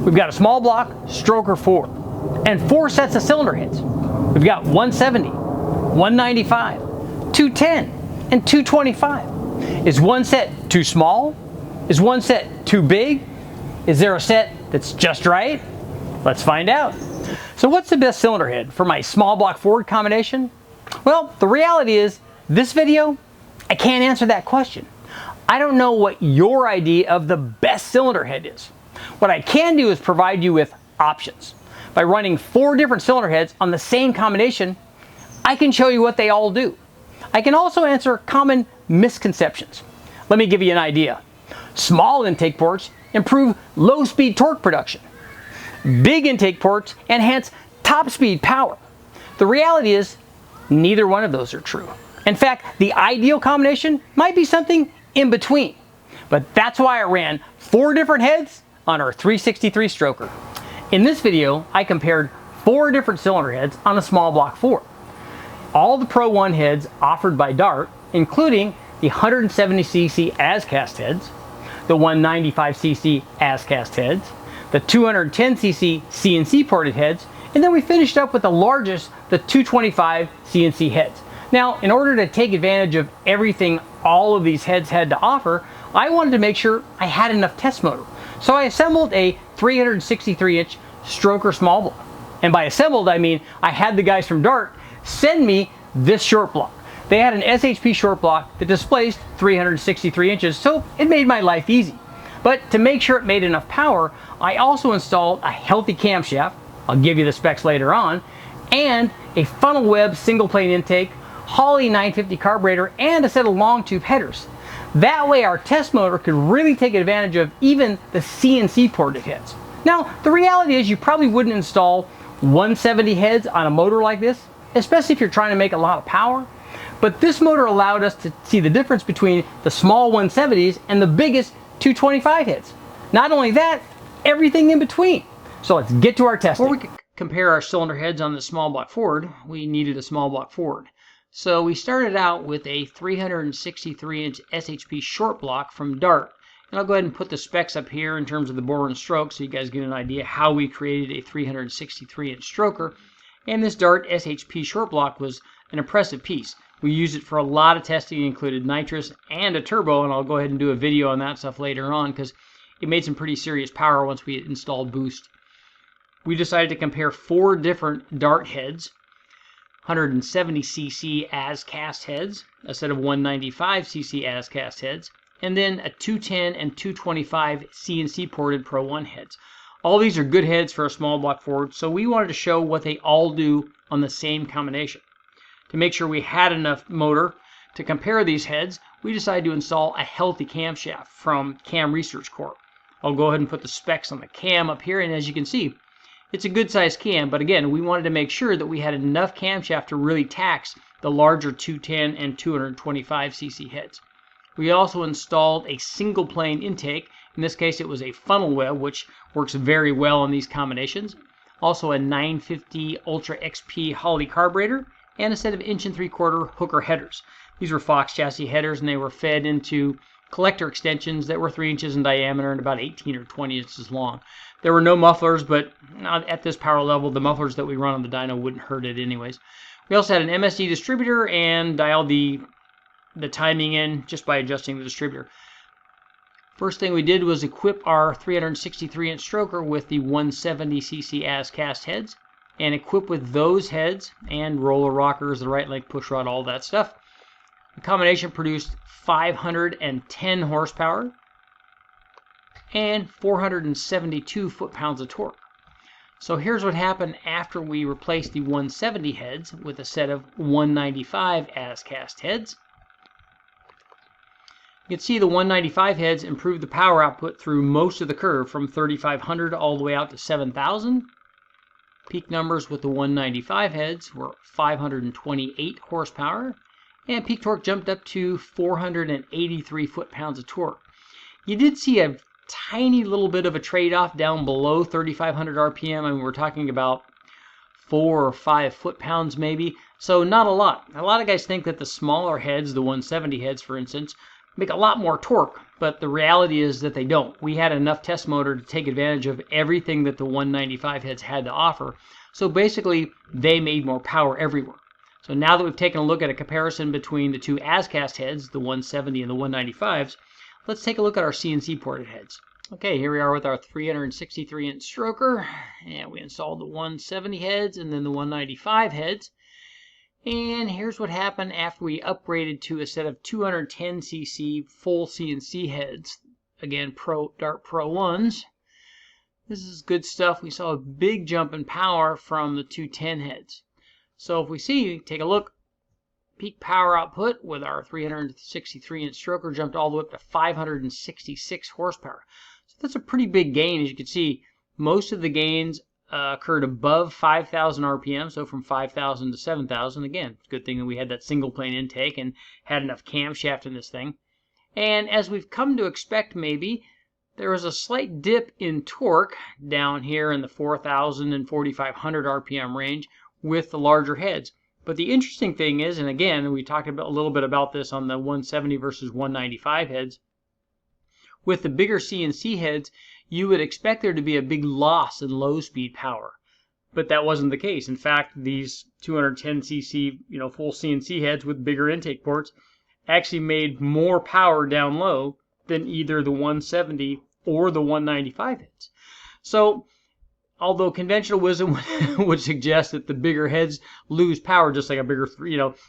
We've got a small block stroker 4 and 4 sets of cylinder heads. We've got 170, 195, 210, and 225. Is one set too small? Is one set too big? Is there a set that's just right? Let's find out. So what's the best cylinder head for my small block Ford combination? Well, the reality is, this video, I can't answer that question. I don't know what your idea of the best cylinder head is. What I can do is provide you with options. By running 4 different cylinder heads on the same combination, I can show you what they all do. I can also answer common misconceptions. Let me give you an idea. Small intake ports improve low speed torque production. Big intake ports enhance top speed power. The reality is, neither one of those are true. In fact, the ideal combination might be something in between. But that's why I ran 4 different heads on our 363 stroker. In this video, I compared 4 different cylinder heads on a small block Ford. All the Pro 1 heads offered by Dart, including the 170cc as-cast heads, the 195cc as-cast heads, the 210cc CNC-ported heads, and then we finished up with the largest, the 225 CNC heads. Now, in order to take advantage of everything all of these heads had to offer, I wanted to make sure I had enough test motor. So I assembled a 363-inch stroker small block. And by assembled, I mean I had the guys from Dart send me this short block. They had an SHP short block that displaced 363 inches, so it made my life easy. But to make sure it made enough power, I also installed a healthy camshaft, I'll give you the specs later on, and a funnel web single plane intake, Holley 950 carburetor, and a set of long tube headers. That way our test motor could really take advantage of even the CNC ported heads. Now, the reality is you probably wouldn't install 170 heads on a motor like this, especially if you're trying to make a lot of power. But this motor allowed us to see the difference between the small 170s and the biggest 225 heads. Not only that, everything in between. So let's get to our testing. Before we could compare our cylinder heads on the small block Ford, we needed a small block Ford. So we started out with a 363-inch SHP short block from Dart. And I'll go ahead and put the specs up here in terms of the bore and stroke so you guys get an idea how we created a 363-inch stroker. And this Dart SHP short block was an impressive piece. We used it for a lot of testing. It included nitrous and a turbo, and I'll go ahead and do a video on that stuff later on because it made some pretty serious power once we installed boost. We decided to compare 4 different Dart heads, 170cc as-cast heads, a set of 195cc as-cast heads, and then a 210 and 225 CNC-ported Pro 1 heads. All these are good heads for a small block Ford, so we wanted to show what they all do on the same combination. To make sure we had enough motor to compare these heads, we decided to install a healthy camshaft from Cam Research Corp. I'll go ahead and put the specs on the cam up here, and as you can see, it's a good sized cam, but again, we wanted to make sure that we had enough camshaft to really tax the larger 210 and 225cc heads. We also installed a single plane intake. In this case, it was a funnel web, which works very well on these combinations. Also a 950 Ultra XP Holley carburetor, and a set of 1 3/4 hooker headers. These were Fox chassis headers, and they were fed into collector extensions that were 3 inches in diameter and about 18 or 20 inches long. There were no mufflers, but not at this power level, the mufflers that we run on the dyno wouldn't hurt it anyways. We also had an MSD distributor and dialed the timing in just by adjusting the distributor. First thing we did was equip our 363-inch stroker with the 170cc as-cast heads, and equip with those heads and roller rockers, the right leg push rod, all that stuff. The combination produced 510 horsepower and 472 foot-pounds of torque. So here's what happened after we replaced the 170 heads with a set of 195 as-cast heads. You can see the 195 heads improved the power output through most of the curve from 3,500 all the way out to 7,000. Peak numbers with the 195 heads were 528 horsepower, and peak torque jumped up to 483 foot-pounds of torque. You did see a tiny little bit of a trade-off down below 3,500 RPM. I mean, we're talking about 4 or 5 foot-pounds maybe, so not a lot. A lot of guys think that the smaller heads, the 170 heads for instance, make a lot more torque, but the reality is that they don't. We had enough test motor to take advantage of everything that the 195 heads had to offer. So basically, they made more power everywhere. So now that we've taken a look at a comparison between the two as-cast heads, the 170 and the 195s, let's take a look at our CNC-ported heads. Okay, here we are with our 363-inch stroker, and we installed the 170 heads and then the 195 heads. And here's what happened after we upgraded to a set of 210cc full CNC heads. Again, Dart Pro 1s. This is good stuff. We saw a big jump in power from the 210 heads. So if we see, take a look, peak power output with our 363-inch stroker jumped all the way up to 566 horsepower. So that's a pretty big gain. As you can see, most of the gains occurred above 5,000 RPM, so from 5,000 to 7,000. Again, it's a good thing that we had that single plane intake and had enough camshaft in this thing. And as we've come to expect, maybe, there was a slight dip in torque down here in the 4,000 and 4,500 RPM range with the larger heads. But the interesting thing is, and again, we talked about a little bit about this on the 170 versus 195 heads, with the bigger CNC heads, you would expect there to be a big loss in low-speed power. But that wasn't the case. In fact, these 210cc, full CNC heads with bigger intake ports actually made more power down low than either the 170 or the 195 heads. So, although conventional wisdom would suggest that the bigger heads lose power, just like a bigger,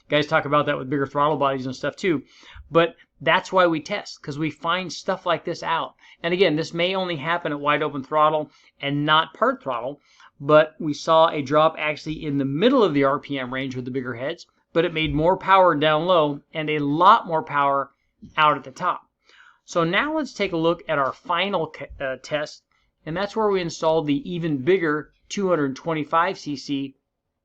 guys talk about that with bigger throttle bodies and stuff too. But that's why we test, because we find stuff like this out. And again, this may only happen at wide open throttle and not part throttle, but we saw a drop actually in the middle of the RPM range with the bigger heads, but it made more power down low and a lot more power out at the top. So now let's take a look at our final test, and that's where we installed the even bigger 225cc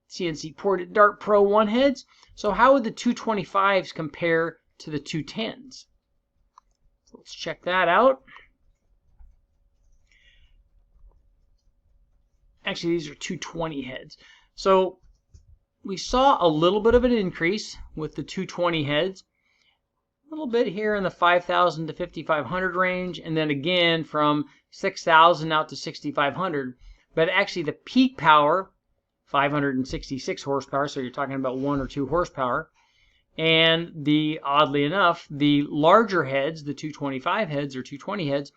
CNC-ported Dart Pro 1 heads. So how would the 225s compare to the 210s? So let's check that out. Actually, these are 220 heads. So we saw a little bit of an increase with the 220 heads. A little bit here in the 5,000 to 5,500 range, and then again from 6,000 out to 6,500. But actually the peak power, 566 horsepower, so you're talking about 1 or 2 horsepower. And oddly enough, the larger heads, the 225 heads or 220 heads,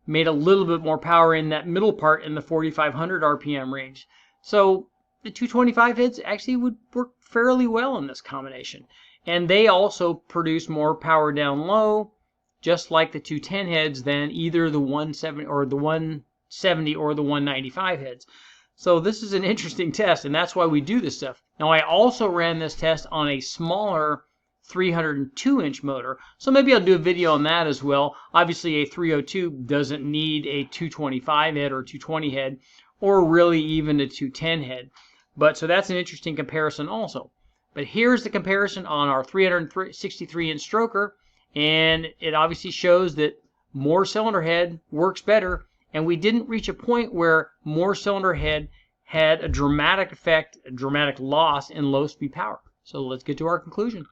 made a little bit more power in that middle part in the 4,500 RPM range. So the 225 heads actually would work fairly well in this combination. And they also produce more power down low, just like the 210 heads, than either the 170 or the 195 heads. So this is an interesting test, and that's why we do this stuff. Now, I also ran this test on a smaller 302-inch motor, so maybe I'll do a video on that as well. Obviously, a 302 doesn't need a 225 head or 220 head, or really even a 210 head. But so that's an interesting comparison also. But here's the comparison on our 363-inch stroker, and it obviously shows that more cylinder head works better, and we didn't reach a point where more cylinder head had a dramatic effect, a dramatic loss in low speed power. So let's get to our conclusion.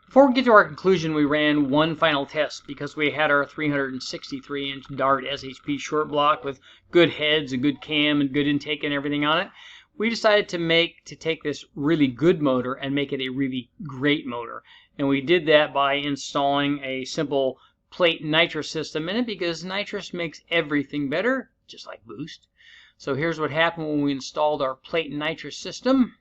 Before we get to our conclusion, we ran one final test because we had our 363-inch Dart SHP short block with good heads, a good cam, and good intake and everything on it. We decided to take this really good motor and make it a really great motor. And we did that by installing a simple plate nitrous system in it, because nitrous makes everything better, just like boost. So here's what happened when we installed our plate nitrous system.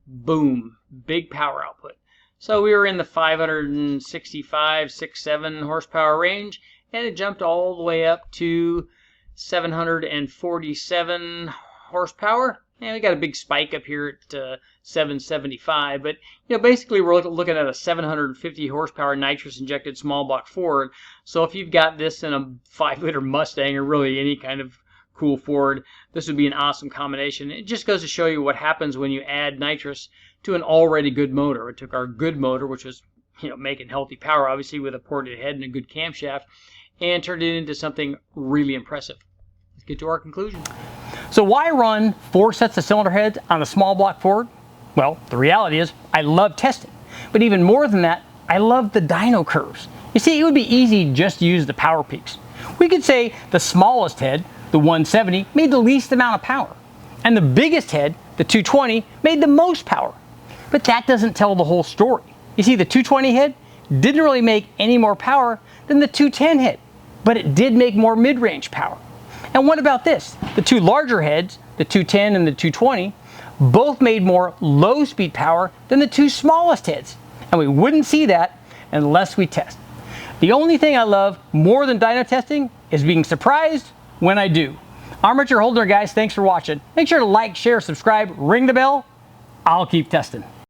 Boom, big power output. So we were in the 565, 67 horsepower range, and it jumped all the way up to 747 horsepower. And we got a big spike up here at 775, but basically we're looking at a 750 horsepower nitrous injected small block Ford. So if you've got this in a 5-liter Mustang or really any kind of cool Ford, this would be an awesome combination. It just goes to show you what happens when you add nitrous to an already good motor. We took our good motor, which was making healthy power, obviously with a ported head and a good camshaft, and turned it into something really impressive. Let's get to our conclusion. So why run 4 sets of cylinder heads on a small block Ford? Well, the reality is I love testing, but even more than that, I love the dyno curves. You see, it would be easy just to use the power peaks. We could say the smallest head, the 170, made the least amount of power, and the biggest head, the 220, made the most power. But that doesn't tell the whole story. You see, the 220 head didn't really make any more power than the 210 head, but it did make more mid-range power. And what about this? The two larger heads, the 210 and the 220, both made more low-speed power than the two smallest heads. And we wouldn't see that unless we test. The only thing I love more than dyno testing is being surprised when I do. Armature Holder guys, thanks for watching. Make sure to like, share, subscribe, ring the bell. I'll keep testing.